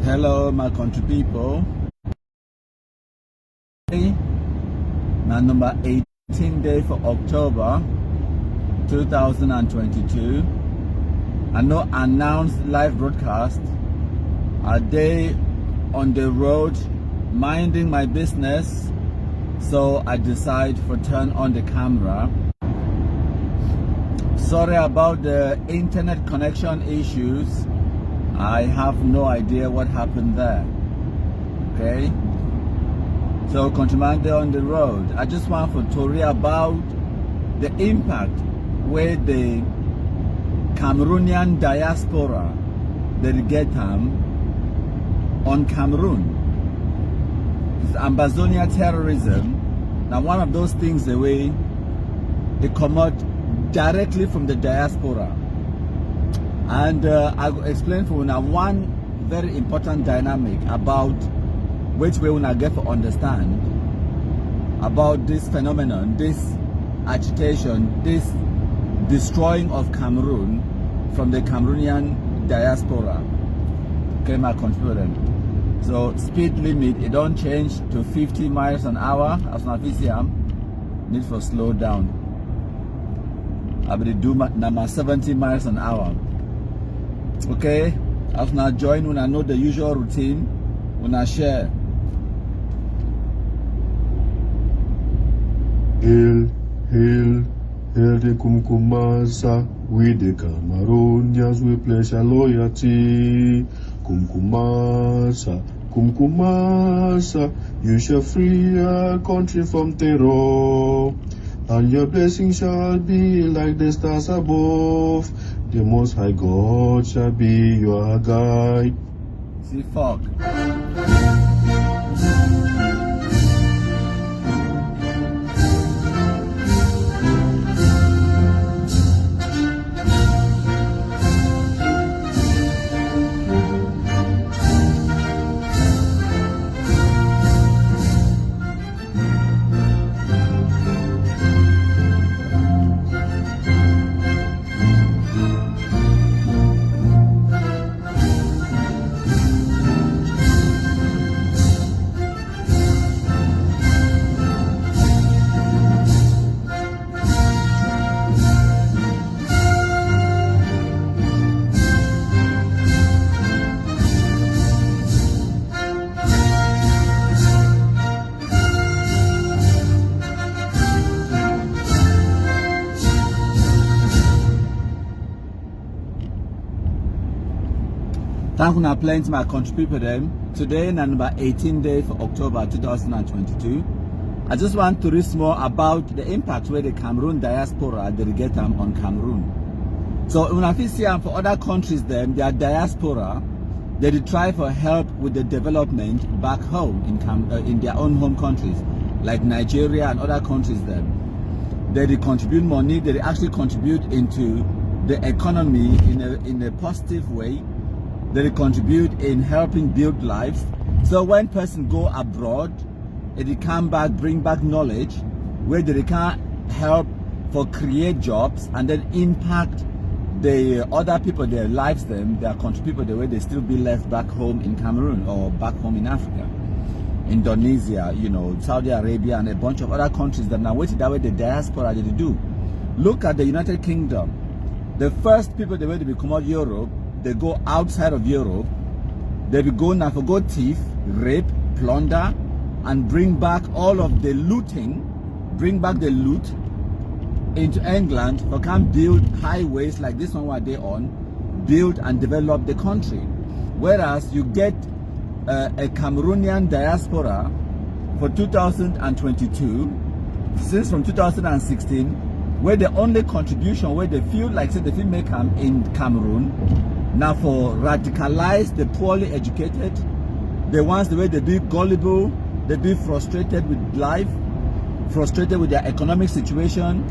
Hello, my country people. Now, number 18 day for October 2022. And no announced live broadcast. A day on the road, minding my business. So I decide to turn on the camera. Sorry about the internet connection issues. I have no idea what happened there. Okay, so countryman on the road. I just want to story about the impact where the Cameroonian diaspora they get on Cameroon. It's Ambazonia terrorism. Now one of those things the way they come out directly from the diaspora. And I will explain for you now one very important dynamic about which way we will get to understand about this phenomenon, this agitation, this destroying of Cameroon from the Cameroonian diaspora. Okay, my countrymen. So speed limit, it don't change to 50 miles an hour as my VCM. Need for slow down. I will do number 70 miles an hour. Okay, as now join when I know the usual routine, when I share. Hail, hail, hail the Kumkumasa, we the Cameroonians, we pledge our loyalty. Kumkumasa, Kumkumasa, you shall free our country from terror, and your blessings shall be like the stars above. The Most High God shall be your guide. See fog. Thank you for playing to my country people then. Today number 18 day for October 2022. I just want to read more about the impact where the Cameroon diaspora they get on Cameroon. So when I see for other countries then their diaspora they try for help with the development back home in their own home countries like Nigeria and other countries then. They contribute money, they actually contribute into the economy in a positive way. They contribute in helping build lives. So when person go abroad, they come back, bring back knowledge where they can help for create jobs and then impact the other people, their lives, their country people, the way they still be left back home in Cameroon or back home in Africa, Indonesia, you know, Saudi Arabia and a bunch of other countries that now waiting that way the diaspora they do. Look at the United Kingdom. The first people the way they come out Europe, they go outside of Europe, they will go now for go thief, rape, plunder, and bring back all of the looting, bring back the loot into England for can build highways like this one where they on, build and develop the country. Whereas you get a Cameroonian diaspora for 2022, since from 2016, where the only contribution where they feel like say they feel make in Cameroon, now for radicalize the poorly educated, the ones the way they be gullible, they be frustrated with life, frustrated with their economic situation,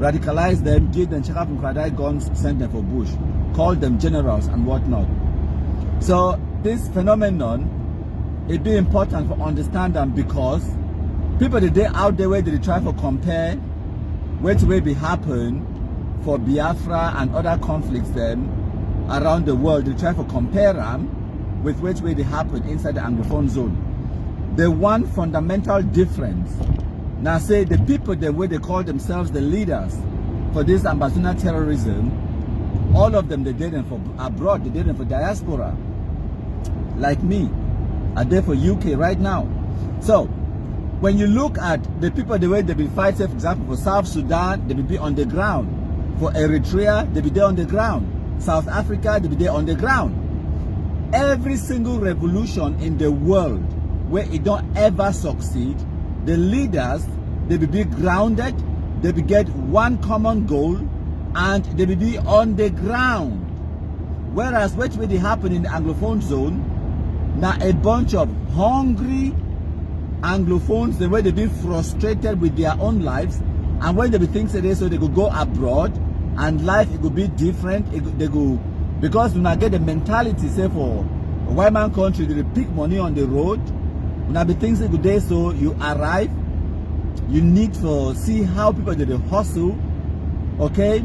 radicalize them, give them check up and crocodile guns, send them for bush, call them generals and whatnot. So this phenomenon, it be important for understand them because people the day out there where they try to compare what will be happen for Biafra and other conflicts then around the world, they try to compare them with which way they happen inside the Anglophone zone. The one fundamental difference, now say the people, the way they call themselves the leaders for this Ambazonian terrorism, all of them, they did them for abroad, they did them for diaspora. Like me, are there for UK right now. So, when you look at the people, the way they be fighting, for example, for South Sudan, they will be on the ground. For Eritrea, they be there on the ground. South Africa, they be there on the ground. Every single revolution in the world where it don't ever succeed, the leaders, they will be grounded, they will get one common goal, and they will be on the ground. Whereas which way they happen in the Anglophone zone, now a bunch of hungry Anglophones, the way they be frustrated with their own lives, and when they be things today, so they could go abroad, and life it could be different. They go because when I get the mentality, say for a white man country, they pick money on the road. When I be things good day, so you arrive, you need to see how people do the hustle, okay?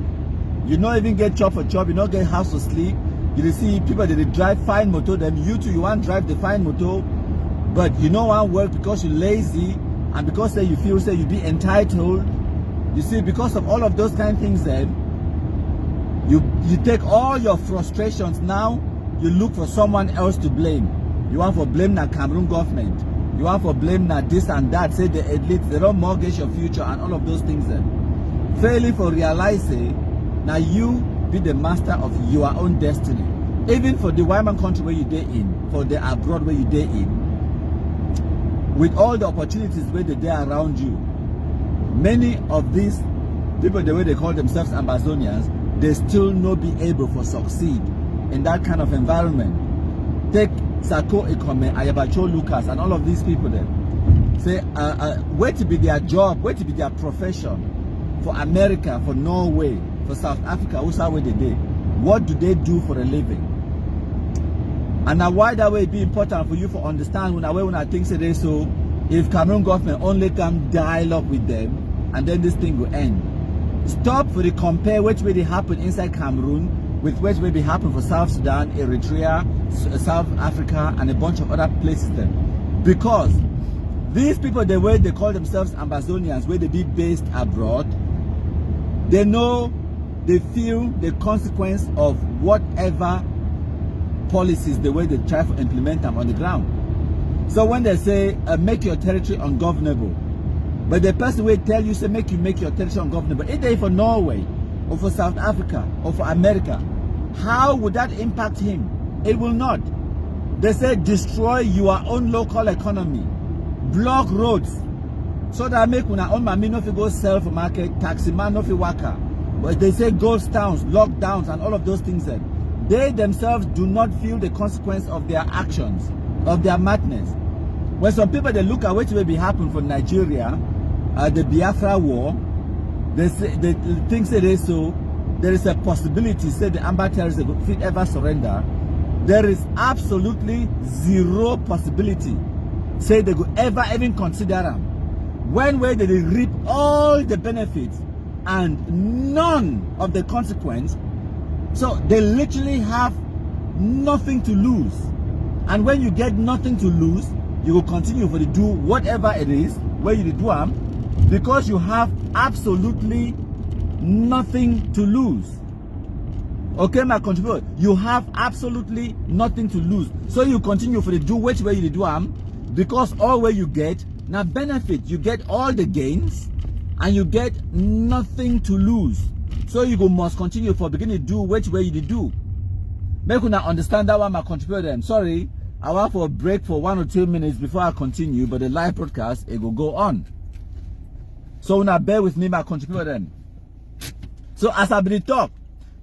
You don't even get job for job, you don't get house to sleep. You see people that they drive fine motor, them you too, you want to drive the fine motor, but you don't want to work because you're lazy, and because say you feel say you be entitled. You see, because of all of those kind of things, then you take all your frustrations now, you look for someone else to blame. You want for blame the Cameroon government. You want for blame that this and that, say the elites, they don't mortgage your future and all of those things then. Failing for realizing, now you be the master of your own destiny. Even for the white man country where you day in, for the abroad where you day in, with all the opportunities where they are around you, many of these people, the way they call themselves Ambazonians, they still not be able to succeed in that kind of environment. Take Sako Ekome, Ayabacho Lucas, and all of these people then. Say, where to be their job, where to be their profession for America, for Norway, for South Africa, also where they did. What do they do for a living? And now why that way be important for you to understand when I think say so, if Cameroon government only come dialogue with them, and then this thing will end. Stop for the compare which way they happen inside Cameroon with which way they happen for South Sudan, Eritrea, South Africa, and a bunch of other places then. Because these people, the way they call themselves Ambazonians, where they be based abroad, they know, they feel the consequence of whatever policies, the way they try to implement them on the ground. So when they say, make your territory ungovernable, but the person will tell you, say, make your territory ungovernable, if they for Norway, or for South Africa, or for America, how would that impact him? It will not. They say, destroy your own local economy, block roads, so that make una own mami no fi go sell for market, taxi man no fi waka. But they say ghost towns, lockdowns, and all of those things then. They themselves do not feel the consequence of their actions, of their madness. When some people they look at what will be happen for Nigeria, the Biafra war, they think say they so there is a possibility say the Amber terrorists will ever surrender. There is absolutely zero possibility say they could ever even consider them. When way they reap all the benefits and none of the consequence, so they literally have nothing to lose. And when you get nothing to lose, you will continue to do whatever it is where you do them, because you have absolutely nothing to lose. Okay, my contributor, you have absolutely nothing to lose. So you continue to do which way you do them, because all where you get now benefit, you get all the gains and you get nothing to lose. So you must continue for beginning to do which way you do. Make you understand that one, my contributor. Then sorry, I want for a break for 1 or 2 minutes before I continue, but the live broadcast it will go on. So now bear with me, my contributor. Then. So as I been talk,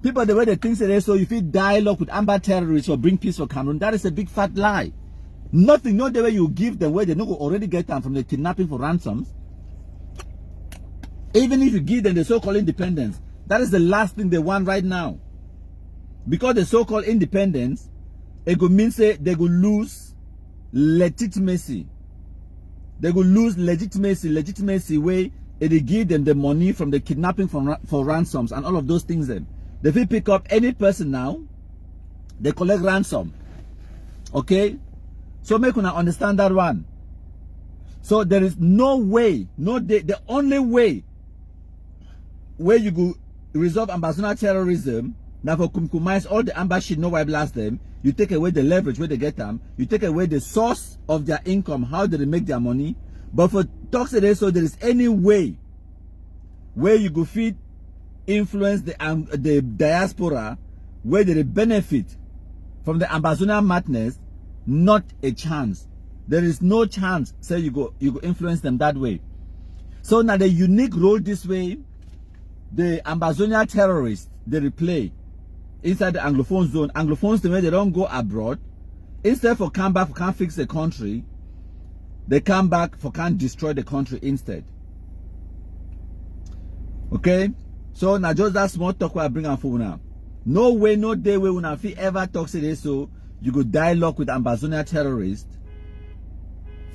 people the way they think say so if you dialogue with Amber terrorists or bring peace for Cameroon, that is a big fat lie. Nothing, not the way you give them, where they know already get them from the kidnapping for ransoms. Even if you give them the so-called independence, that is the last thing they want right now. Because the so-called independence, it could mean say they could lose legitimacy. They could lose legitimacy where they give them the money from the kidnapping for ransoms and all of those things then. If you pick up any person now, they collect ransom. Okay? So make una understand that one. So there is no way, the only way where you go resolve ambassador terrorism, now for compromise all the embassy, no why blast them, you take away the leverage where they get them, you take away the source of their income, how do they make their money. But for talks today, so there is any way where you go feed influence the diaspora, where they benefit from the ambassador madness, not a chance. There is no chance say you go influence them that way. So now the unique role this way, the ambassador terrorists they replay inside the Anglophone zone. Anglophones the way they don't go abroad. Instead for come back for can't fix the country, they come back for can't destroy the country instead. Okay? So now just that small talk I bring on for now. No way, no day way when I feel ever talk today so you go dialogue with ambassador terrorists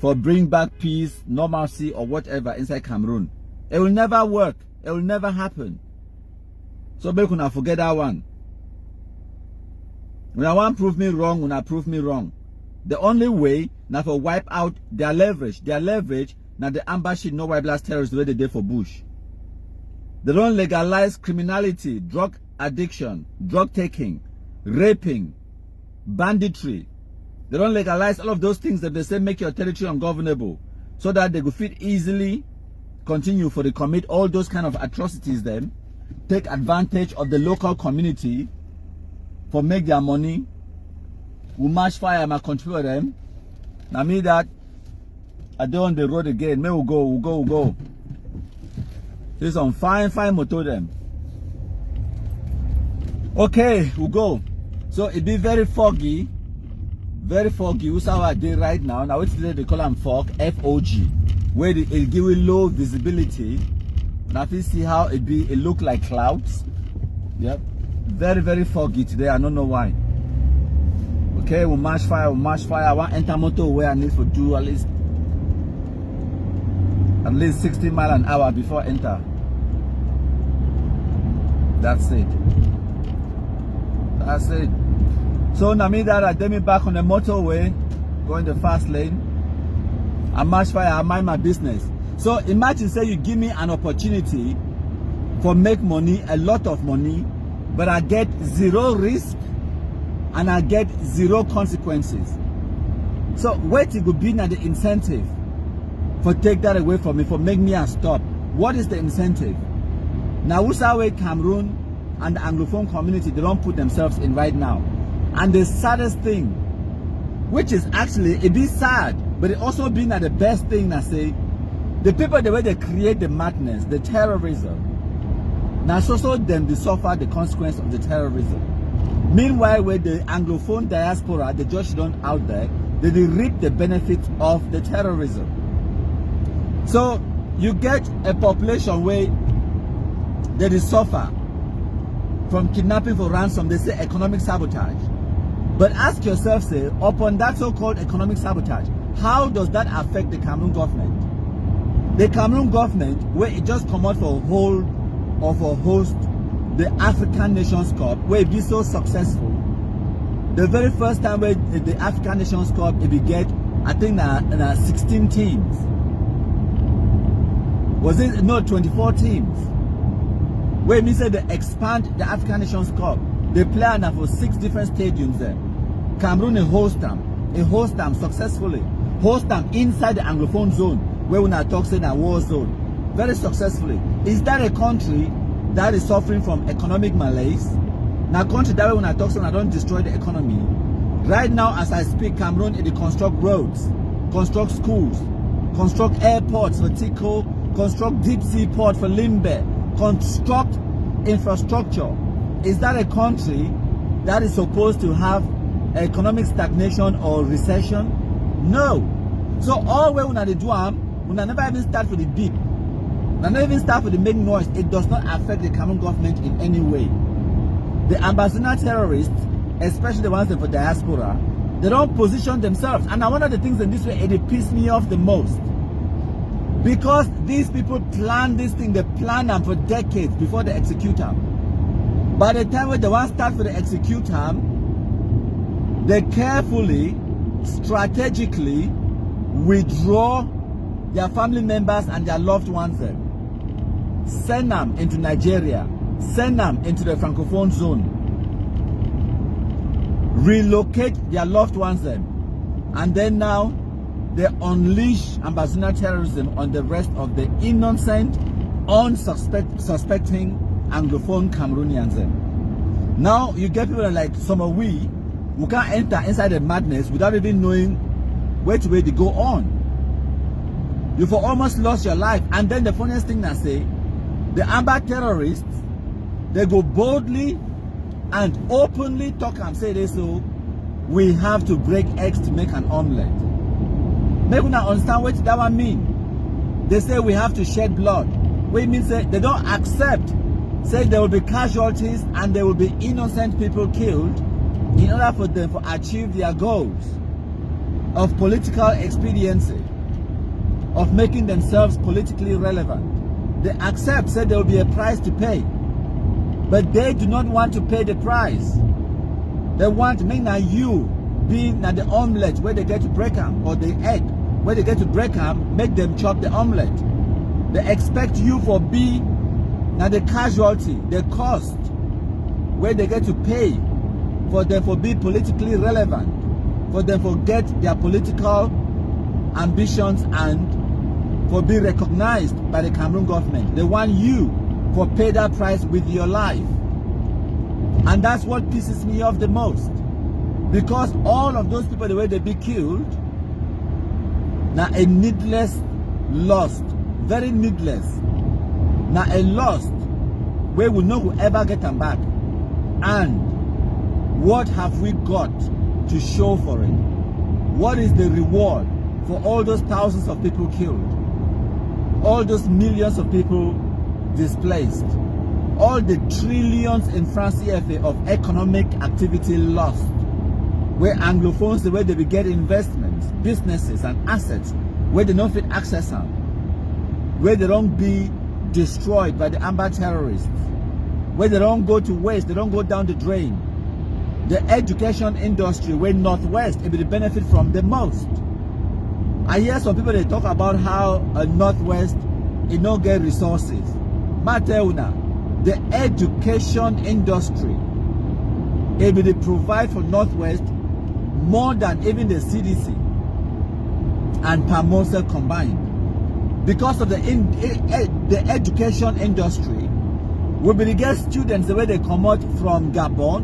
for bring back peace, normalcy, or whatever inside Cameroon. It will never work. It will never happen. So make una forget that one. When I want prove me wrong, when I prove me wrong. The only way now for wipe out their leverage. Their leverage now the embassy no wipe blast terrorists the way they did for Bush. They don't legalize criminality, drug addiction, drug taking, raping, banditry. They don't legalize all of those things that they say make your territory ungovernable, so that they could fit easily continue for the commit all those kind of atrocities then, take advantage of the local community for make their money. We match fire my control them. Now me that I don't on the road again. May we go. There's some fine motor them. Okay, we'll go. So it be very foggy. Very foggy. What's our day right now? Now it's today they call them fog, F-O-G, where it give you low visibility. Now if you see how it look like clouds. Yep. Very foggy today. I don't know why. Okay, we'll match fire. I want enter motor where I need to do at least 60 miles an hour before enter. That's it. So now me that I take me back on the motorway, going the fast lane. I match fire, I mind my business. So imagine say you give me an opportunity for make money, a lot of money, but I get zero risk and I get zero consequences. So what it could be now the incentive for take that away from me, for make me a stop? What is the incentive? Now who's our way Cameroon and the Anglophone community, they don't put themselves in right now. And the saddest thing, which is actually, it be sad, but it also be the best thing I say, the people, the way they create the madness, the terrorism, now so them they suffer the consequence of the terrorism. Meanwhile, with the Anglophone diaspora, the just don't out there, they reap the benefits of the terrorism. So you get a population where they suffer from kidnapping for ransom, they say economic sabotage. But ask yourself, say, upon that so-called economic sabotage, how does that affect the Cameroon government? The Cameroon government, where it just come out for a hold or for host the African Nations Cup, where it be so successful. The very first time where the African Nations Cup, it be get, I think 16 teams. Was it? No, 24 teams. Where it means that they expand the African Nations Cup. They play now for 6 different stadiums there. Cameroon host them successfully. Host them inside the Anglophone zone, where we are talking a war zone. Very successfully. Is that a country that is suffering from economic malaise? Now country that way when I talk I don't destroy the economy. Right now as I speak, Cameroon it construct roads, construct schools, construct airports for Tico, construct deep sea port for Limbe, construct infrastructure. Is that a country that is supposed to have economic stagnation or recession? No. So all we when they do we never even start with the beep. We never even start with the make noise. It does not affect the Cameroon government in any way. The ambassador terrorists, especially the ones for diaspora, they don't position themselves. And one of the things in this way, it pisses me off the most. Because these people plan this thing, they plan them for decades before they execute them. By the time when they want to start for the execute them, they carefully strategically withdraw their family members and their loved ones there. Send them into Nigeria, send them into the Francophone zone, relocate their loved ones there, and then now they unleash ambassador terrorism on the rest of the innocent, unsuspecting Anglophone Cameroonians there. Now you get people like some of we who can't enter inside the madness without even knowing which way to go on. You've almost lost your life. And then the funniest thing I say, the Amber terrorists, they go boldly and openly talk and say this, so we have to break eggs to make an omelette. Maybe not understand what that one mean. They say we have to shed blood. What it means they don't accept. Say there will be casualties and there will be innocent people killed in order for them to achieve their goals of political expediency, of making themselves politically relevant. They accept, say there will be a price to pay, but they do not want to pay the price. They want to make you being at the omelette where they get to break them, or the egg where they get to break them, make them chop the omelette. They expect you for being now the casualty, the cost, where they get to pay for them for be politically relevant, for them to get their political ambitions and for be recognized by the Cameroon government. They want you to pay that price with your life. And that's what pisses me off the most. Because all of those people, the way they be killed, now a needless loss, very needless. Now a loss where we know we'll ever get them back. And what have we got to show for it? What is the reward for all those thousands of people killed? All those millions of people displaced? All the trillions in France CFA of economic activity lost? Where Anglophones, the way they will get investments, businesses and assets, where they don't fit access them, where they don't be destroyed by the Amber terrorists, where they don't go to waste, they don't go down the drain. The education industry, where Northwest it will benefit from the most. I hear some people, they talk about how Northwest it don't get resources. Mateuna, the education industry it will provide for Northwest more than even the CDC and Pamosel combined. Because of the education industry, we will get students the way they come out from Gabon,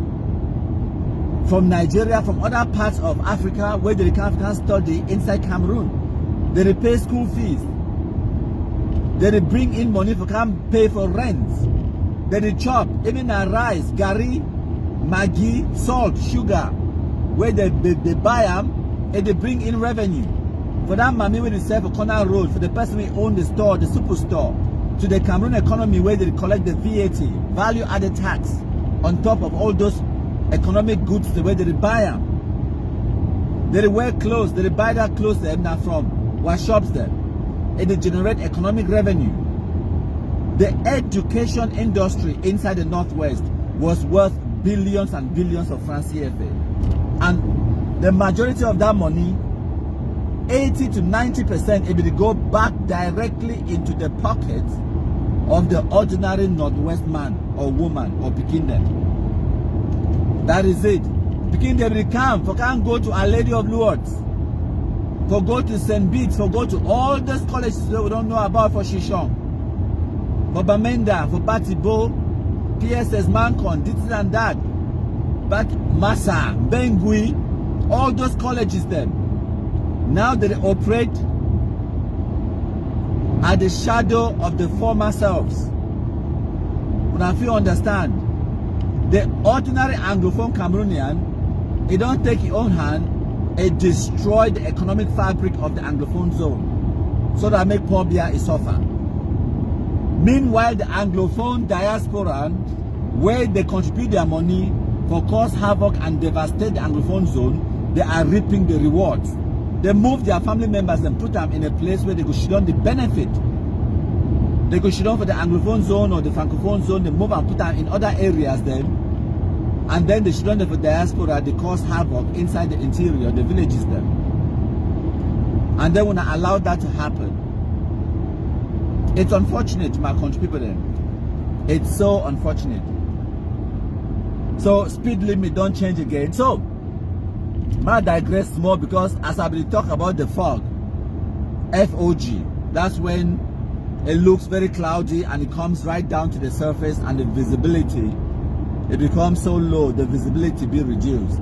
from Nigeria, from other parts of Africa where they can study inside Cameroon. They pay school fees. They bring in money for come pay for rents. They chop even a rice, gari, maggi, salt, sugar, where they buy them and they bring in revenue. For that mommy when they sell for corner road, for the person who own the store, the superstore, to the Cameroon economy where they collect the VAT, value added tax, on top of all those economic goods the way they buy them. They wear clothes, they buy that clothes them now from what shops them. And they generate economic revenue. The education industry inside the Northwest was worth billions and billions of francs CFA. And the majority of that money, 80 to 90%, it will go back directly into the pockets of the ordinary Northwest man or woman or Pekin them. That is it. Pekin them will come, for can't go to Our Lady of Lourdes, for go to St. Beats, for go to all those colleges that we don't know about, for Shishon, for Bamenda, for Batibo, PSS, Mancon, this and that, but Massa, Bengui, all those colleges them. Now they operate at the shadow of the former selves. But if you understand, the ordinary Anglophone Cameroonian, it don't take your own hand, it destroy the economic fabric of the Anglophone zone, so that make Pobia is suffer. Meanwhile, the Anglophone diaspora, where they contribute their money for cause havoc and devastate the Anglophone zone, they are reaping the rewards. They move their family members and put them in a place where they go shit on the benefit. They go shit on for the Anglophone zone or the Francophone zone. They move and put them in other areas then, And then the children of the diaspora, they cause havoc inside the interior, the villages them. And then when I allow that to happen, it's unfortunate, my country people then. It's so unfortunate. So speed limit don't change again. So I digress more, because as I will talk about the fog, FOG, that's when it looks very cloudy and it comes right down to the surface, and the visibility, it becomes so low, the visibility be reduced.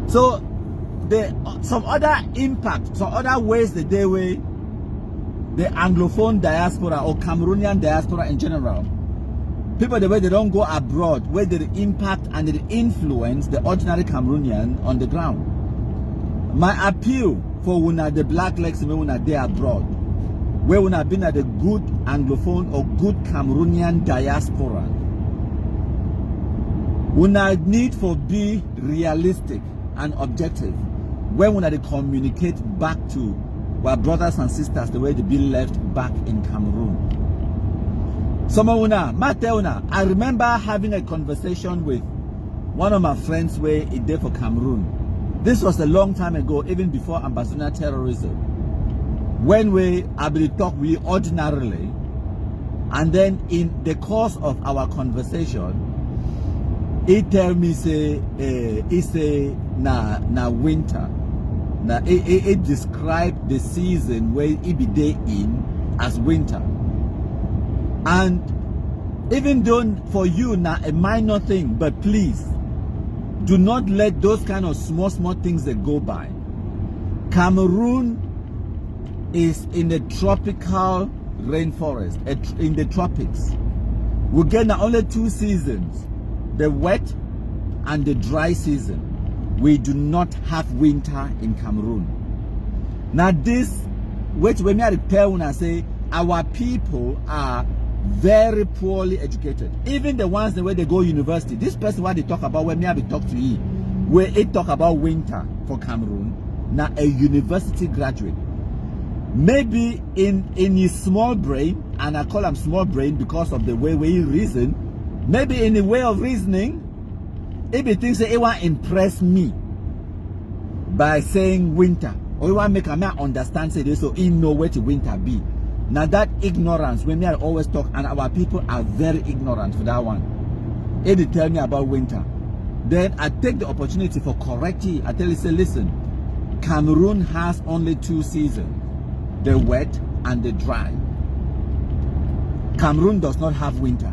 So some other impact, some other ways that they way the Anglophone diaspora or Cameroonian diaspora in general, people the way they don't go abroad, where they impact and they influence the ordinary Cameroonian on the ground. My appeal for una the black legs when una they abroad, where una been at the good Anglophone or good Cameroonian diaspora, una need for be realistic and objective when una they communicate back to our brothers and sisters the way they be left back in Cameroon. Some of una, I remember having a conversation with one of my friends where it did for Cameroon. This was a long time ago, even before ambassador terrorism. When we talk we ordinarily, and then in the course of our conversation, he tell me say, na winter. Now it described the season where it be day in as winter. And even though for you now a minor thing, but please do not let those kind of small things that go by. Cameroon is in the tropical rainforest, in the tropics. We get not only 2 seasons, the wet and the dry season. We do not have winter in Cameroon. Now this, which when me tell when I say our people are very poorly educated. Even the ones where they go university. This person what they talk about when me have talk to you, where it talk about winter for Cameroon. Now a university graduate. Maybe in his small brain, and I call him small brain because of the way he reason, maybe in the way of reasoning, if he thinks that he want to impress me by saying winter, or he want to make a man understand say this, so he know where the winter be. Now that ignorance, when me I always talk, and our people are very ignorant for that one. If they tell me about winter, then I take the opportunity for correcting. I tell you, say, listen, Cameroon has only 2 seasons, the wet and the dry. Cameroon does not have winter.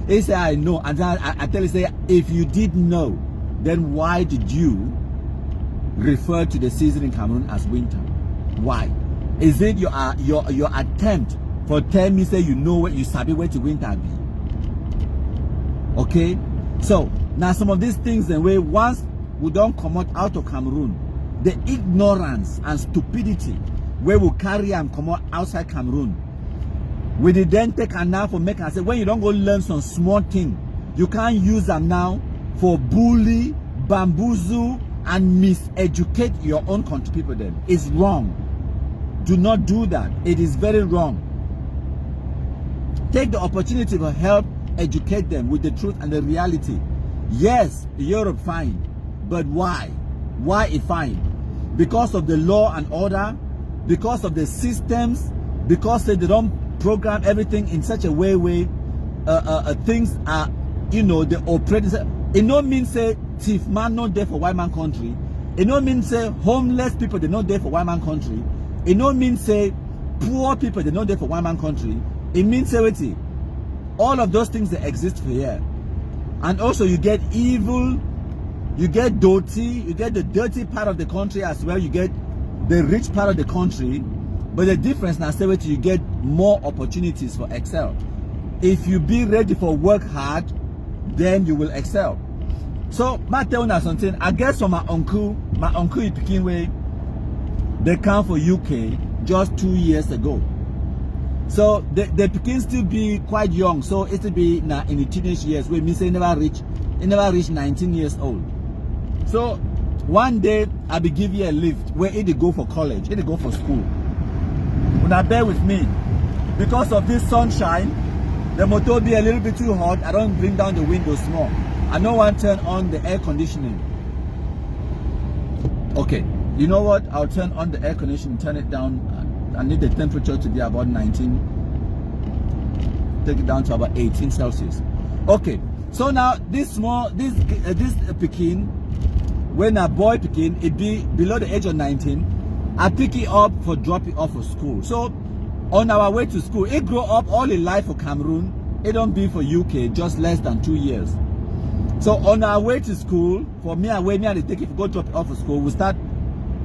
He say, I know, and I tell you, say, if you did know, then why did you refer to the season in Cameroon as winter? Why? Is it your attempt for tell me say you know what you sabi where the winter be? Okay, so now some of these things then where once we don't come out of Cameroon, the ignorance and stupidity where we carry and come out outside Cameroon, we did then take an now for make and say when you don't go learn some small thing, you can't use them now for bully, bamboozle, and miseducate your own country people. Then it's wrong. Do not do that. It is very wrong. Take the opportunity to help educate them with the truth and the reality. Yes, Europe fine, but why? Why it fine? Because of the law and order, because of the systems, because they don't program everything in such a way where things are, you know, the operating. It no means say thief man not there for white man country. It no means say homeless people they not there for white man country. It no means say poor people they not there for white man country. It means say wait, all of those things that exist for here. And also you get evil, you get dirty, you get the dirty part of the country as well, you get the rich part of the country. But the difference now say wait, you get more opportunities for excel. If you be ready for work hard, then you will excel. So I tell you something, I guess from my uncle in Peking way, they come for UK just 2 years ago. So they Peking still be quite young, so it will be now in the teenage years where me say never reach 19 years old. So one day I be give you a lift where they go for college, they go for school. When I bear with me, because of this sunshine, the motor be a little bit too hot. I don't bring down the window small. I no want to turn on the air conditioning. Okay, you know what? I'll turn on the air conditioning, turn it down. I need the temperature to be about 19. Take it down to about 18 Celsius. Okay, so now this Pekin, when a boy Pekin, it be below the age of 19, I pick it up for drop it off for school. So on our way to school, it grow up all in life for Cameroon. It don't be for UK, just less than 2 years. So on our way to school, for me and they take it, go drop it off for school, we start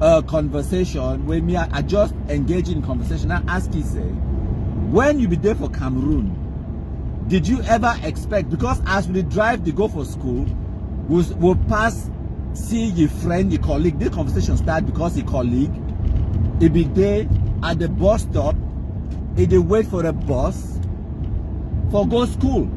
a conversation where I just engage in conversation. I ask you, say, when you be there for Cameroon, did you ever expect, because as we drive to go for school, we'll pass, see your friend, your colleague. This conversation start because your colleague, it be there at the bus stop, it they wait for a bus for go school.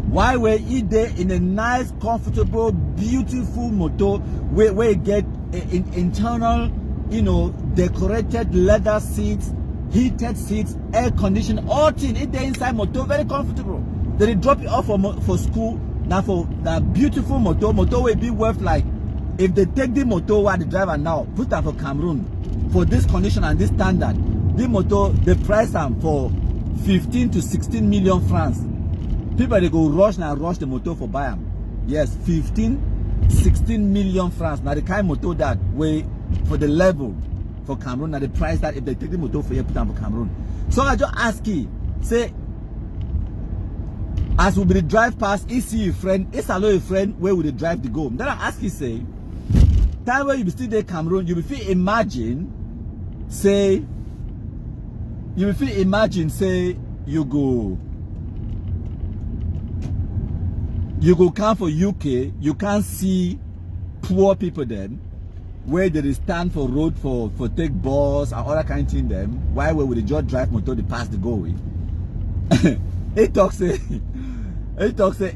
Why were you there in a nice, comfortable, beautiful motor where you get internal, you know, decorated leather seats, heated seats, air conditioning, all things. It there inside motor, very comfortable. Then they drop it off for school. Now for that beautiful motor will be worth, like, if they take the motor while the driver now, put them for Cameroon, for this condition and this standard, the motor, the price them for 15 to 16 million francs. People they go rush the motor for buy them. Yes, 15, 16 million francs. Now the kind of motor that way for the level for Cameroon, now the price that if they take the motor for you, put them for Cameroon. So I just ask you, say, as we be drive past, you see your friend, it's a little friend, where would they drive to go? Then I ask you, say, time where you be still there Cameroon, you will feel imagine, say, you go come for UK, you can't see poor people then, where they stand for road for take bus and other kind of thing them. Why would they just drive motor the pass the go with? It talks say,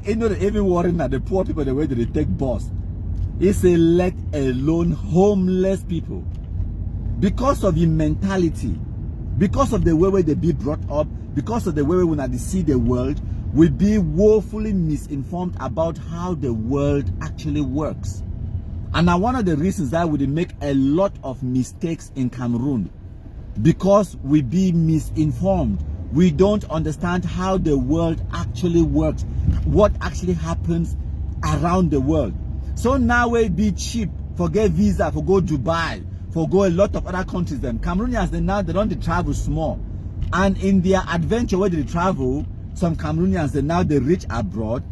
you know, they even worrying at the poor people the way they take bus. It's a let alone homeless people. Because of the mentality, because of the way they be brought up, because of the way when they see the world, we be woefully misinformed about how the world actually works. And now one of the reasons that we make a lot of mistakes in Cameroon, because we be misinformed. We don't understand how the world actually works, what actually happens around the world. So now we be cheap, forget visa, for go Dubai, for go a lot of other countries. Them Cameroonians, they don't travel small, and in their adventure where they travel, some Cameroonians they reach abroad,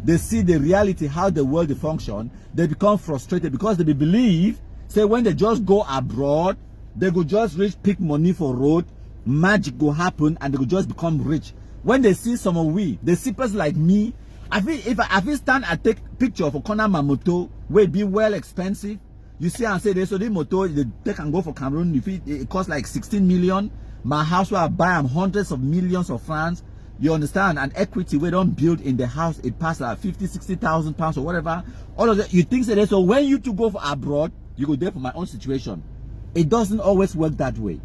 they see the reality how the world function. They become frustrated because they believe, say when they just go abroad, they could just pick money for road. Magic will happen and they will just become rich. When they see some of they see person like me, I feel if I stand and take picture of a corner my motor will be well expensive. You see and say this, so the motor they can go for Cameroon. If it costs like 16 million, my house where I buy them hundreds of millions of francs. You understand? And equity we don't build in the house, it passes like 50,000-60,000 pounds or whatever. All of that you think that. So when you to go for abroad, you go there for my own situation. It doesn't always work that way.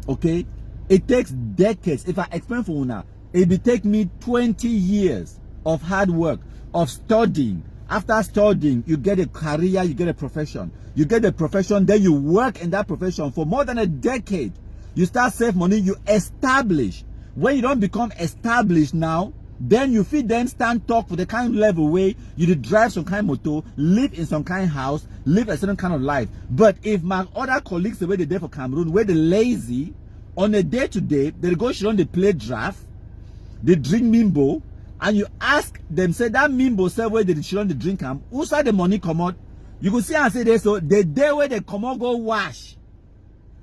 Okay? It takes decades. If I explain for Una, it will take me 20 years of hard work, of studying. After studying, you get a career, you get a profession. You get a profession, then you work in that profession for more than a decade. You start save money, you establish. When you don't become established now, then you fit then stand talk for the kind of level way you drive some kind of motor, live in some kind of house, live a certain kind of life. But if my other colleagues the way they there for Cameroon, where they lazy, on a day-to-day, they go on the play draft, they drink Mimbo, and you ask them, say that Mimbo say where they should the drink them, who side the money come out? You go see and say this, so the day where they come out go wash,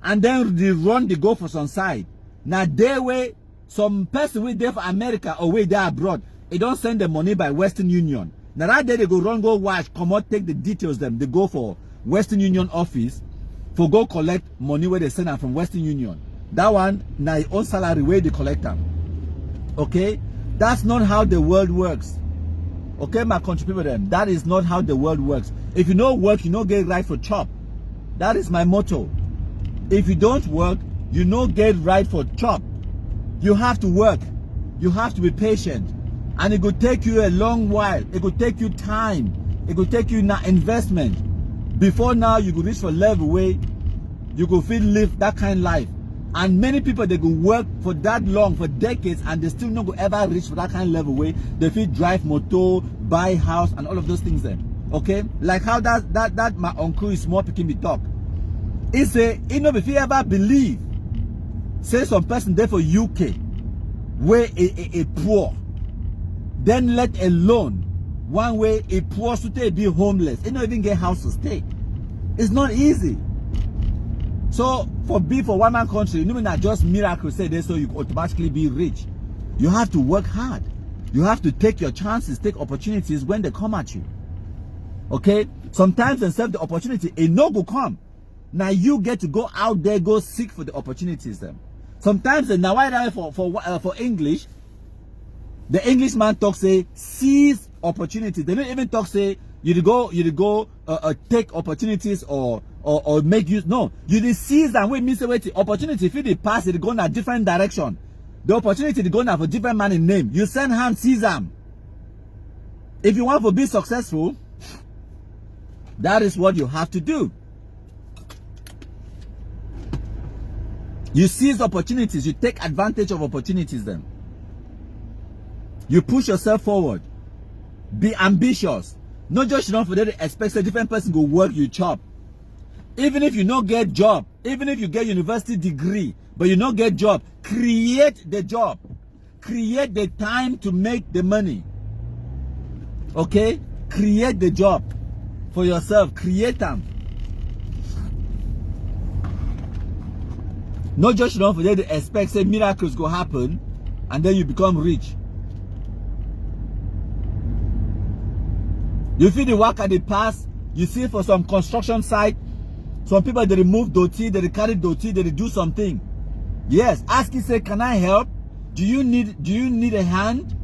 and then they run, they go for some side. Now they way some person way there for America or way there abroad, they don't send the money by Western Union. Now that day they go run, go wash, come out, take the details them, they go for Western Union office, for go collect money where they send them from Western Union. That one, now your own salary where they collect them. Okay? That's not how the world works. Okay, my country people them. That is not how the world works. If you don't work, you don't get right for chop. That is my motto. If you don't work, you don't get right for chop. You have to work. You have to be patient. And it could take you a long while. It could take you time. It could take you investment. Before now, you could reach for level where you could feel live that kind of life. And many people, they could work for that long, for decades, and they still not go ever reach for that kind of level where they feel drive motor, buy house, and all of those things then. Okay? Like how that my uncle is more picking me talk. He say, you know, if you ever believe, say some person there for UK, where a poor, then let alone one way a poor to be homeless, you don't even get house to stay. It's not easy. So for one man country, you know, not just miracle say this so you automatically be rich. You have to work hard. You have to take your chances, take opportunities when they come at you. Okay? Sometimes instead the opportunity, a no go come. Now you get to go out there, go seek for the opportunities then. Sometimes now why for English, the Englishman talk say seize opportunities. They don't even talk say you go take opportunities or make use. No, you seize and we miss away the opportunity. If you pass it go in a different direction, the opportunity to go now for different man in name. You send hand seize them. If you want to be successful, that is what you have to do. You seize opportunities. You take advantage of opportunities then. You push yourself forward. Be ambitious. Not just for that expect a different person go work you chop. Even if you not get job, even if you get university degree, but you not get job, create the job. Create the time to make the money. Okay? Create the job for yourself. Create them. Not just for that expect say miracles go happen and then you become rich. You feel the work at the past, you see for some construction site, some people they remove doti, they carry doti, they do something. Yes, ask you say, can I help? Do you need a hand?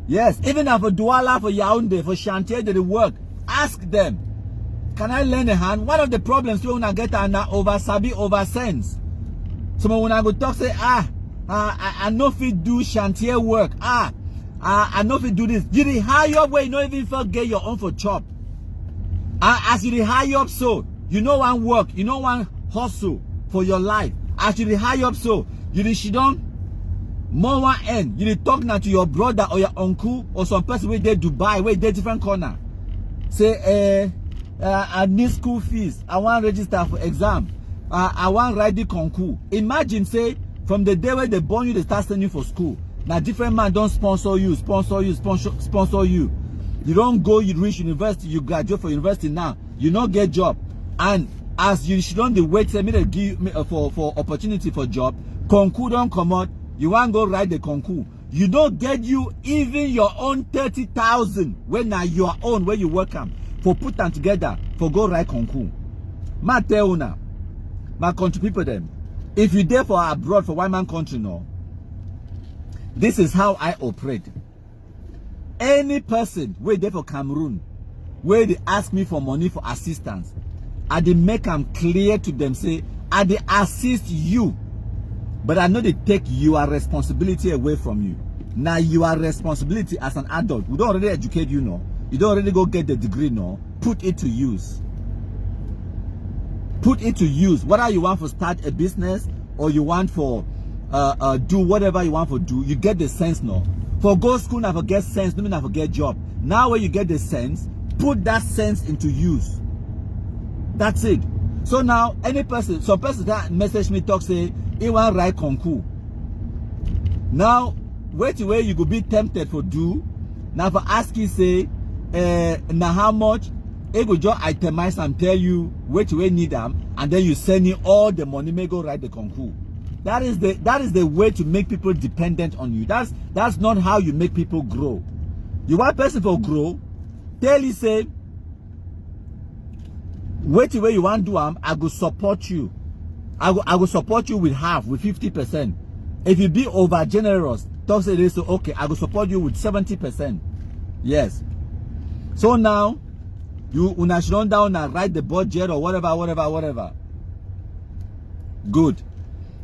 Yes, even for Douala, for Yaoundé, for Chantier, they work. Ask them, can I lend a hand? One of the problems we wanna get are over sabi, over sense. So when I go talk say, I know if you do Chantier work, I know if you do this. You the high up where you don't even forget your own for chop. As you the high up so, you know one work, you know one hustle for your life. As you the high up so, you the shidon more one end. You the talk now to your brother or your uncle or some person where they Dubai, where they different corner. Say, I need school fees. I want to register for exam. I want to write the concours. Imagine say, from the day where they born you, they start sending you for school. Now different man don't sponsor you. You don't go, you reach university, you graduate for university now. You don't get job. And as you should don't wait, say me to give me for opportunity for job, concours don't come out. You want to go write the concours. You don't get you even your own 30,000 when now your own where you work on for put them together for go write concours. Ma tell you now, my country people them. If you there for abroad for one man country now, this is how I operate. Any person where there for Cameroon, where they ask me for money for assistance, I dey make them clear to them say, I dey assist you, but I know they take your responsibility away from you. Now your responsibility as an adult, we don't already educate you now. You don't already go get the degree now. Put it to use. Put it to use. Whether you want to start a business or you want for do whatever you want to do, you get the sense now. For go school, never get sense, no mean never get job. Now when you get the sense, put that sense into use. That's it. So now any person, some person that message me talk say, he want write concours. Now wait till where you go be tempted for do. Now for ask you say, now how much? He go just itemize and tell you where to need them, and then you send in all the money, may go write the concours. That is the way to make people dependent on you. That's not how you make people grow. You want person to grow, tell you say, wait till where you want to do I go support you. I go support you with half, with 50%. If you be over generous, talk say this, so okay, I go support you with 70%. Yes. So now you should run down and write the budget or whatever. Good.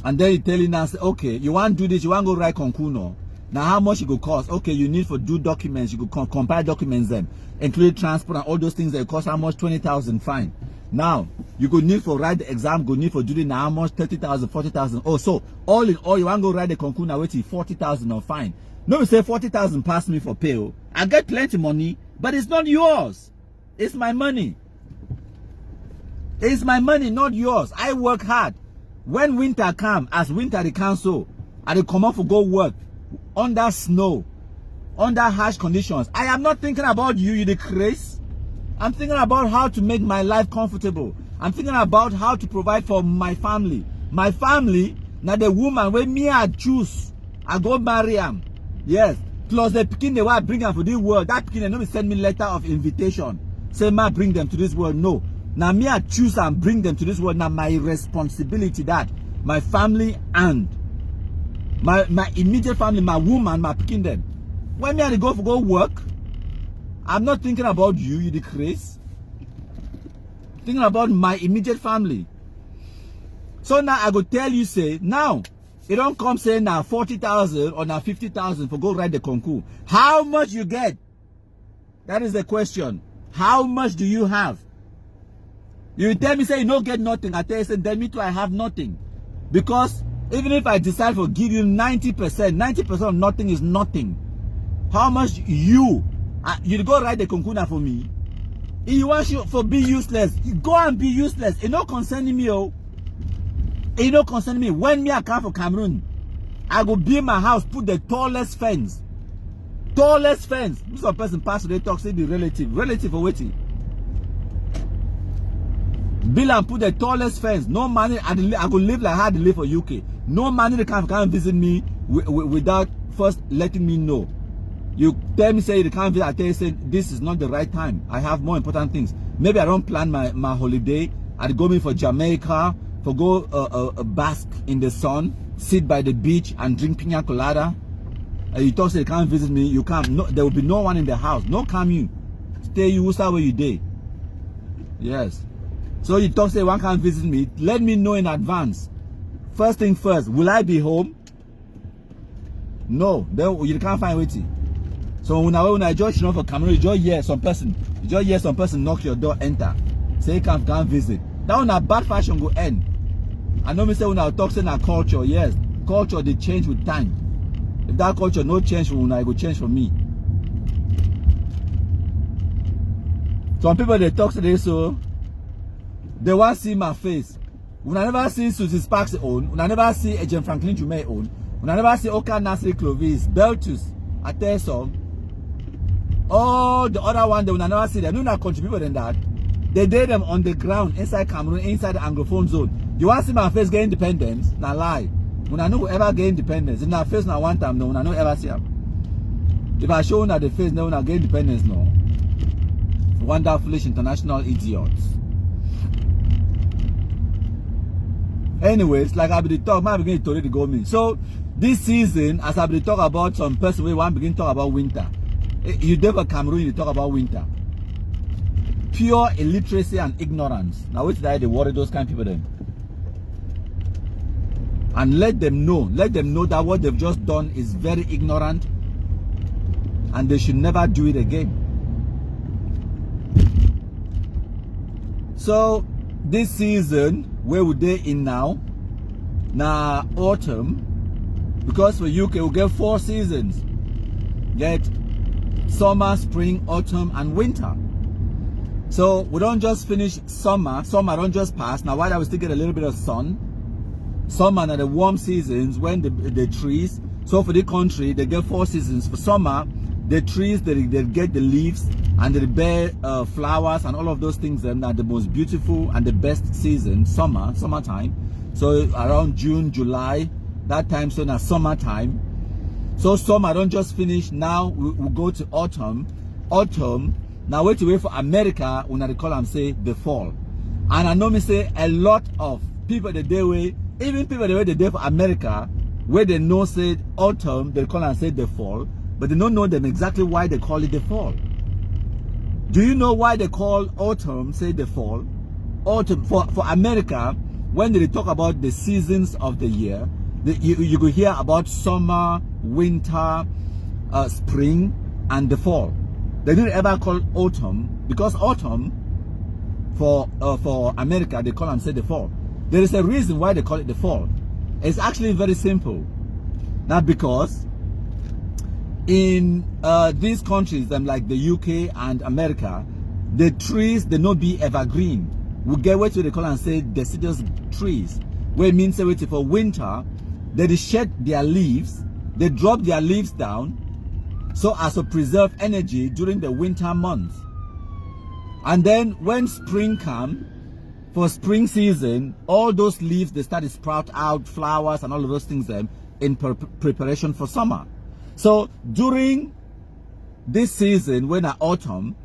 And then you tell him now, say, okay, you want to do this, you want to go write concours now. Now how much it could cost? Okay, you need for do documents, you could compile documents them, including transport and all those things that cost how much? 20,000, fine. Now, you could need for write the exam, go need for doing now how much? 30,000, 40,000. Oh, so all in all, you want to go write the concours now, wait till 40,000 or fine. No, we say 40,000 pass me for pay. I get plenty money, but it's not yours. It's my money. It's my money, not yours. I work hard. When winter come, as winter they cancel, I they come out for go work under snow, under harsh conditions. I am not thinking about you the craze. I'm thinking about how to make my life comfortable. I'm thinking about how to provide for my family. My family, now the woman where me I choose, I go marry him. Yes. Plus the pikin they want bring them for this world. That pikin they don't send me letter of invitation. Say ma bring them to this world. No. Now me I choose and bring them to this world. Now my responsibility that my family and my immediate family, my woman, my pikin them. When me I go for go work, I'm not thinking about you the craze. Thinking about my immediate family. So now I go tell you say now it don't come say now 40,000 or now 50,000 for go write the concours. How much you get? That is the question. How much do you have? You tell me say you don't get nothing. I tell you say then me too I have nothing. Because even if I decide to give you 90% of nothing is nothing. How much you go write the concours now for me? If you want you for be useless, you go and be useless. It not concerning me, oh. It not concerning me. When me I come for Cameroon, I go build my house, put the tallest fence. Tallest fence. Some person pass they talk, say the relative. Relative for waiting. Bill and put the tallest fence. No money. I go live like how they live for UK. No money they can't visit me without first letting me know. You tell me say they can't visit. I tell you say this is not the right time. I have more important things. Maybe I don't plan my holiday. I'd go me for Jamaica, for go bask in the sun, sit by the beach and drink pina colada. You talk say they can't visit me. You can't. No, there will be no one in the house. No come you. Stay you start where you day. Yes. So you talk say one can't visit me. Let me know in advance. First thing first, will I be home? No, then you can't find waiting. So when I just for Cameroon, you just hear some person, knock your door, enter. Say you can't visit. That one a bad fashion go end. I know me say when I talk say na culture, yes. Culture they change with time. If that culture no change when I go change for me. Some people they talk today so they want to see my face. When I never see Susie Sparks own, when I never see Agent Franklin Jume own, when I never see Oka Nasri Clovis, Beltus, I tell you some. All the other one, they will never see them. No, not contribute than that. They did them on the ground, inside Cameroon, inside the Anglophone zone. You want to see my face get independence? Now lie. When I know ever get independence, in our face now one time, no, when I know ever see them. If I show that the face, no, when I get independence, no. Wonder foolish international idiots. Anyways, like I be talk, I begin to go me. So this season, as I be talk about some person we want begin talk about winter. You never Cameroon, you talk about winter. Pure illiteracy and ignorance. Now which they worry those kind of people then. And let them know that what they've just done is very ignorant and they should never do it again. So this season, where would they in now? Now autumn, because for UK we get 4 seasons. Get summer, spring, autumn, and winter. So we don't just finish summer. Summer don't just pass. Now while I will still get a little bit of sun. Summer are the warm seasons when the trees. So for the country they get 4 seasons. For summer, the trees they get the leaves and they bear flowers and all of those things. Then are the most beautiful and the best season. Summertime. So around June, July, that time. So now summertime. So summer don't just finish. Now we go to autumn. Autumn. Now wait for America when I call them say the fall. And I know me say a lot of people the day way, even people the way the day for America, where they know say autumn, they call and say the fall, but they don't know them exactly why they call it the fall. Do you know why they call autumn say the fall? Autumn for America, when they talk about the seasons of the year, you could hear about summer, winter, spring, and the fall. They didn't ever call autumn, because autumn for America, they call them, say, the fall. There is a reason why they call it the fall. It's actually very simple. Not because in these countries, like the UK and America, the trees, they not be evergreen. We get what they call and say deciduous trees, where it means say for winter, they shed their leaves, they drop their leaves down, so as to preserve energy during the winter months. And then when spring comes, for spring season, all those leaves, they start to sprout out flowers and all of those things in preparation for summer. So during this season, when at autumn,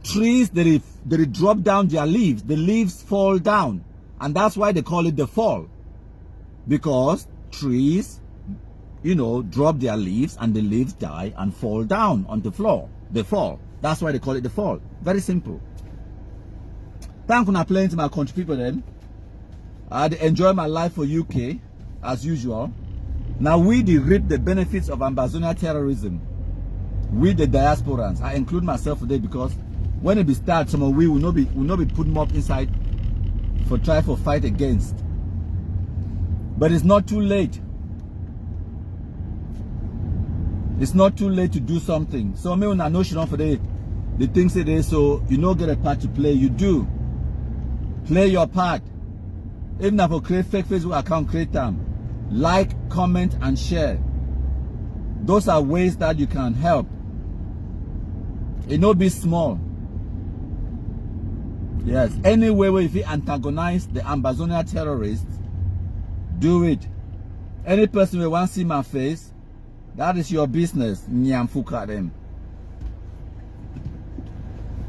trees, they drop down their leaves, the leaves fall down, and that's why they call it the fall, because trees, you know, drop their leaves and the leaves die and fall down on the floor. The fall. That's why they call it the fall. Very simple. Thank you for playing to my country people then. I enjoy my life for UK as usual. Now we reap the benefits of Ambazonia terrorism. We the diasporans. I include myself today because when it be start, some of we will not be putting up inside for try for fight against. But it's not too late. It's not too late to do something. So me when I know she don't for the things today, so you don't get a part to play. You do. Play your part. Even if you create fake Facebook account, create them. Like, comment, and share. Those are ways that you can help. It not be small. Yes. Any way where if you antagonize the Ambazonia terrorists, do it. Any person who wants to see my face, that is your business. Nyamfuka them.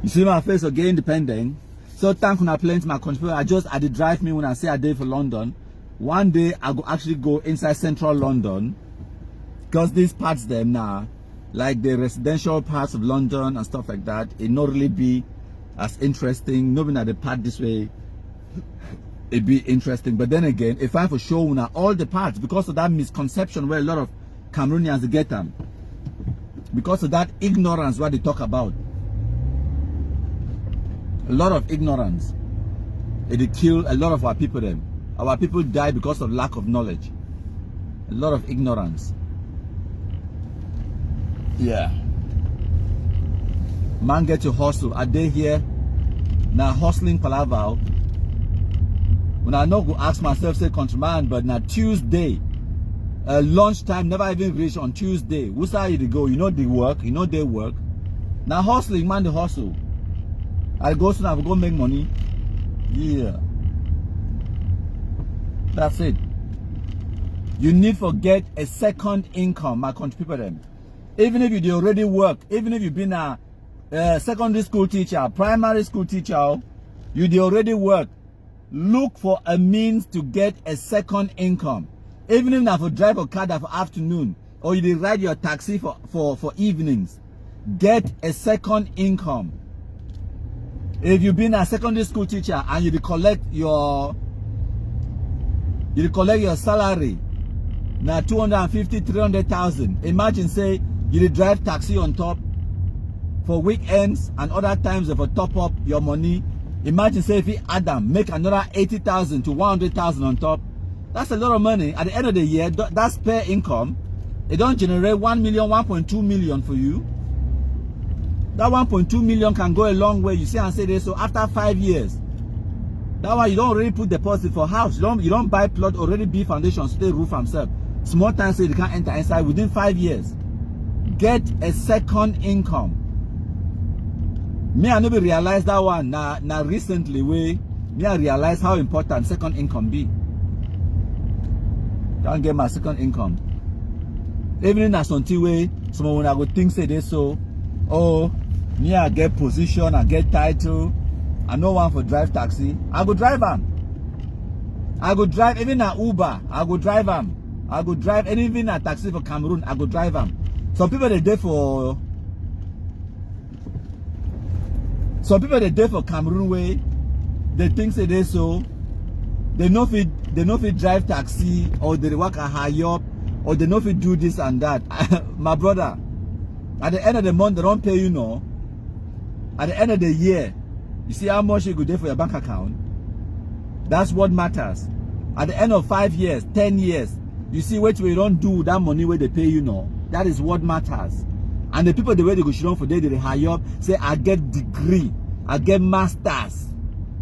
You see my face again, independent. So thank you for playing to my country. I did drive me when I say I did for London. One day I go actually go inside central London, because these parts them now, like the residential parts of London and stuff like that, it not really be as interesting. Nobody at the part this way, it be interesting. But then again, if I for sure now all the parts, because of that misconception where a lot of Cameroonians get them, because of that ignorance what they talk about, a lot of ignorance, it kill a lot of our people them. Our people die because of lack of knowledge, a lot of ignorance. Yeah, man get to hustle. Are they here now hustling palaval? When I not go ask myself say countryman, but now Tuesday lunchtime never even reach on Tuesday. Who say you go? You know the work, you know they work. Now hustling, man, the hustle. I go soon, I will go make money. Yeah. That's it. You need to get a second income, my country people then. Even if you already work, even if you've been a secondary school teacher, primary school teacher, you already work. Look for a means to get a second income. Even if you have to drive a car for afternoon, or you ride your taxi for evenings, get a second income. If you've been a secondary school teacher and you collect your salary now 250, 300,000. Imagine say you drive taxi on top for weekends and other times if you top up your money. Imagine say if you add them, make another 80,000 to 100,000 on top. That's a lot of money. At the end of the year, that's per income. It don't generate 1 million, 1.2 million for you. That 1.2 million can go a long way. You see and say this. So after 5 years, that one you don't already put deposit for house. You don't buy plot already be foundation, stay roof himself. Small time say you can't enter inside within 5 years. Get a second income. Me I never realized that one. Now recently I realized how important second income be. Can't get my second income. Even in a something way, someone when I go think say this so, oh, me I get position, I get title, I know one for drive taxi. I go drive them. I go drive even a Uber. I go drive them. I go drive and even a taxi for Cameroon. I go drive them. Some people they there for Cameroon way. They think say they so. They know if drive taxi or they work a high up or they know if you do this and that. My brother, at the end of the month, they don't pay you, no. At the end of the year, you see how much you could do for your bank account? That's what matters. At the end of 5 years, 10 years, you see what we don't do with that money where they pay you, no. That is what matters. And the people, the way they go shit for day, they high up, say, I get degree, I get masters.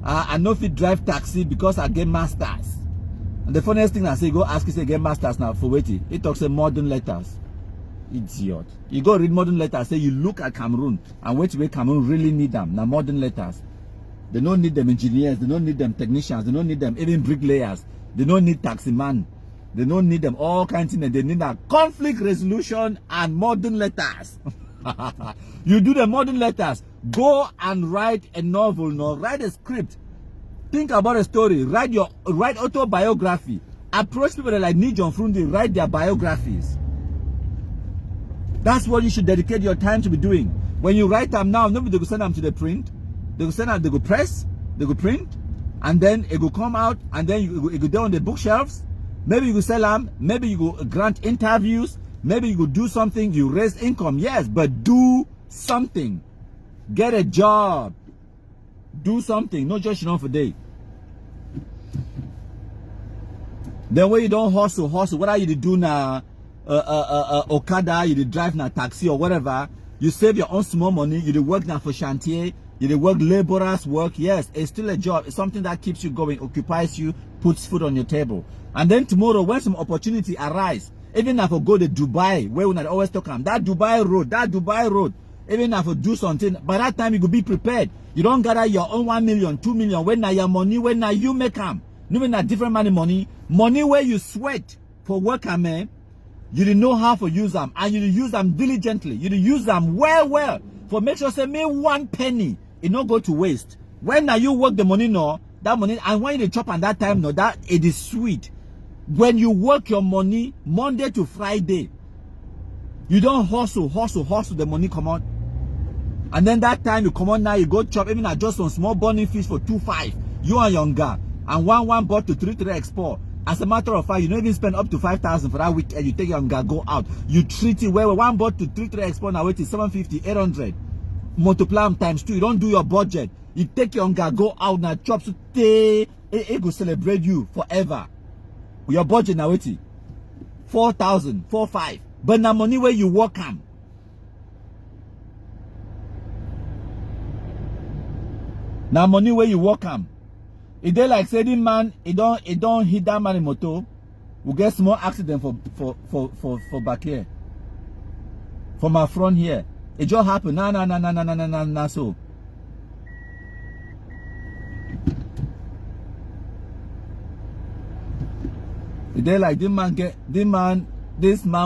I know if you drive taxi because I get masters. And the funniest thing I say, go ask you, say, get masters now for waiting. It talks about modern letters. Idiot. You go read modern letters, say, you look at Cameroon, and which way Cameroon really need them. Now, modern letters. They don't need them engineers, they don't need them technicians, they don't need them even bricklayers. They don't need taxi man. They don't need them all kinds of things. They need a conflict resolution and modern letters. You do the modern letters. Go and write a novel, no, write a script. Think about a story. Write autobiography. Approach people that like John Frundi, write their biographies. That's what you should dedicate your time to be doing. When you write them now, nobody will send them to the print. They will send them, they go press, they go print, and then it will come out, and then it go down on the bookshelves. Maybe you go sell them, maybe you go grant interviews, maybe you go do something, you raise income, yes, but do something. Get a job. Do something, not just for day. Then when you don't hustle, what are you to do now? Okada, you drive na taxi or whatever, you save your own small money, you work now for chantier, you work laborers work, yes, it's still a job, it's something that keeps you going, occupies you, puts food on your table. And then tomorrow, when some opportunity arise, even if I go to Dubai, where we always talk about, that Dubai road, even if I do something, by that time you could be prepared. You don't gather your own 1 million, 2 million, when now your money, when now you make them. No, when different money where you sweat for work, man. You didn't know how to use them, and you use them diligently. You use them well. For make sure say me 1 penny, it not go to waste. When now you work the money, no, that money, and when you chop at that time, no, that it is sweet. When you work your money Monday to Friday, you don't hustle, the money come out. And then that time you come on now, you go chop, even adjust on small burning fish for 2.5. You and younger, and one bought to 3 export. As a matter of fact, you don't even spend up to 5,000 for that weekend. You take your younger, go out. You treat it well. One bought to 3 export now, wait is 750, 800. Multiply them times 2. You don't do your budget. You take your younger, go out now, chop so it will celebrate you forever. Your budget now, wait 4,000, 4,500. But now money where you work am. Now money where you work am. It dey like say the man, it don't hit that man in motor, we get small accident for back here. For my front here. It just happen. Nah, so. It dey like this man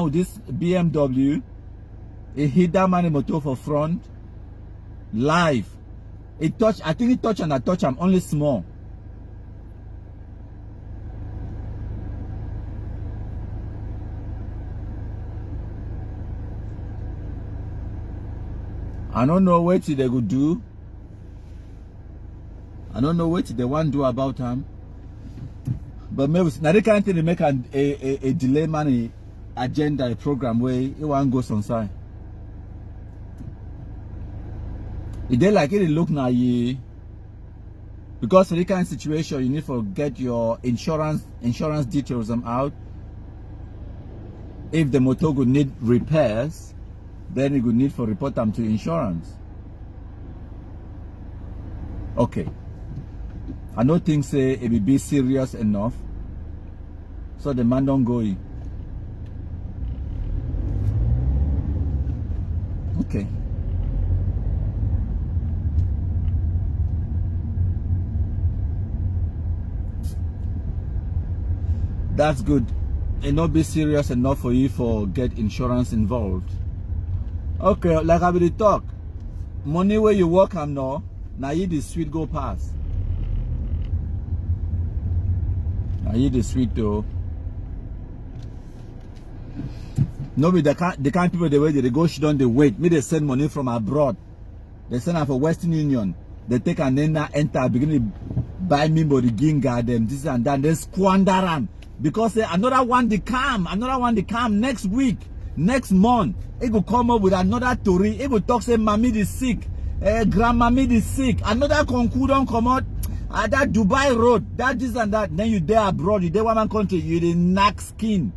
with this BMW, it hit that man in motor for front, live. I think it touched and I touch him only small. I don't know what they could do. I don't know what they want to do about him. But maybe now they can't make a delay money agenda, a program where it won't go on side. It they like it look now because for the kind of situation you need to get your insurance details out. If the motor would need repairs, then you would need to report them to insurance. Okay. I don't think say it will be serious enough. So the man don't go in. Okay. That's good. It not be serious enough for you for get insurance involved. Okay, like I will talk. Money where you work am now you the sweet go pass. Now you the sweet though. No be the kind people the way they go she don't they wait. Me they send money from abroad. They send them for Western Union. They take and then enter begin to buy me body ginga them this and that. They squander them. Because another one they come next week, next month. It will come up with another story. It will talk say mommy is sick, grandmammy is sick. Another concours don't come out. That Dubai road, that this and that. Then you there abroad, you there one country, you the knack skin.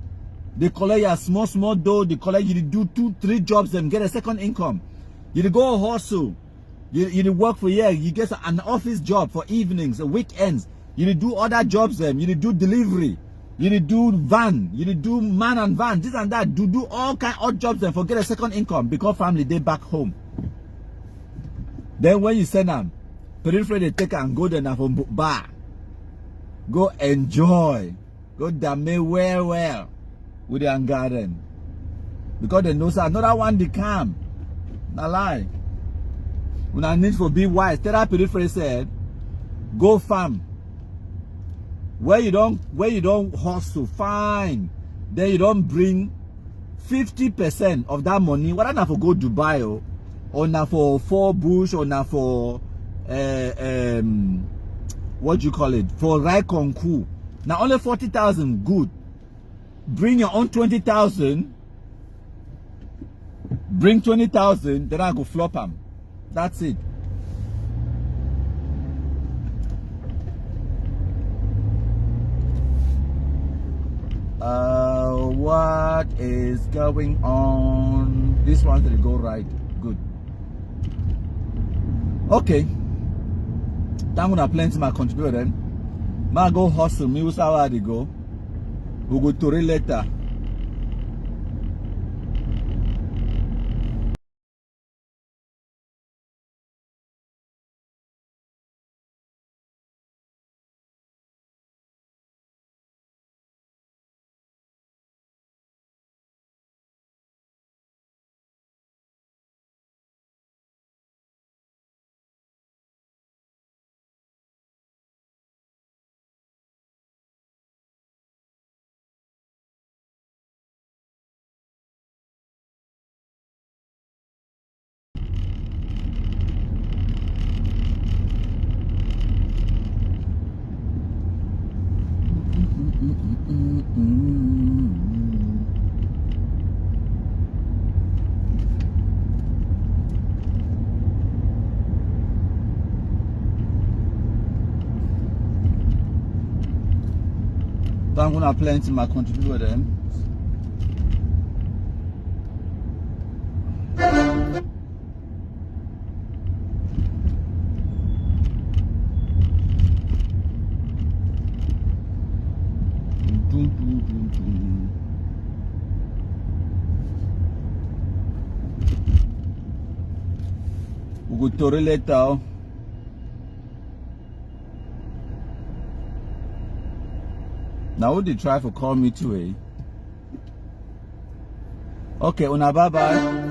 They collect your small dough. They collect you do 2-3 jobs and get a second income. You go hustle. You work for year. You get an office job for evenings, weekends. You do other jobs them. You do delivery. You do van. You do man and van. This and that. Do all kind of jobs and forget a second income because family they back home. Then when you send them, periphery they take and go there now from bar. Go enjoy. Go damn well with the garden. Because they know say another one they come. Not lie. When I need for be wise, tell that periphery said, go farm. Where you don't hustle, fine. Then you don't bring 50% of that money. Whether not for go Dubai or not for 4 bush or not for what you call it, for right concours. Now only 40,000 good. Bring your own 20,000. Bring 20,000, then I go flop them. That's it. What is going on? This one did go right. Good. Okay. I'm gonna plenty my contributor then. Ma go hustle. Me was how they go. We go to later. So I'm gonna plenty my contributor then. We go to later. Now would they try to call me too, eh? Okay, una bye bye.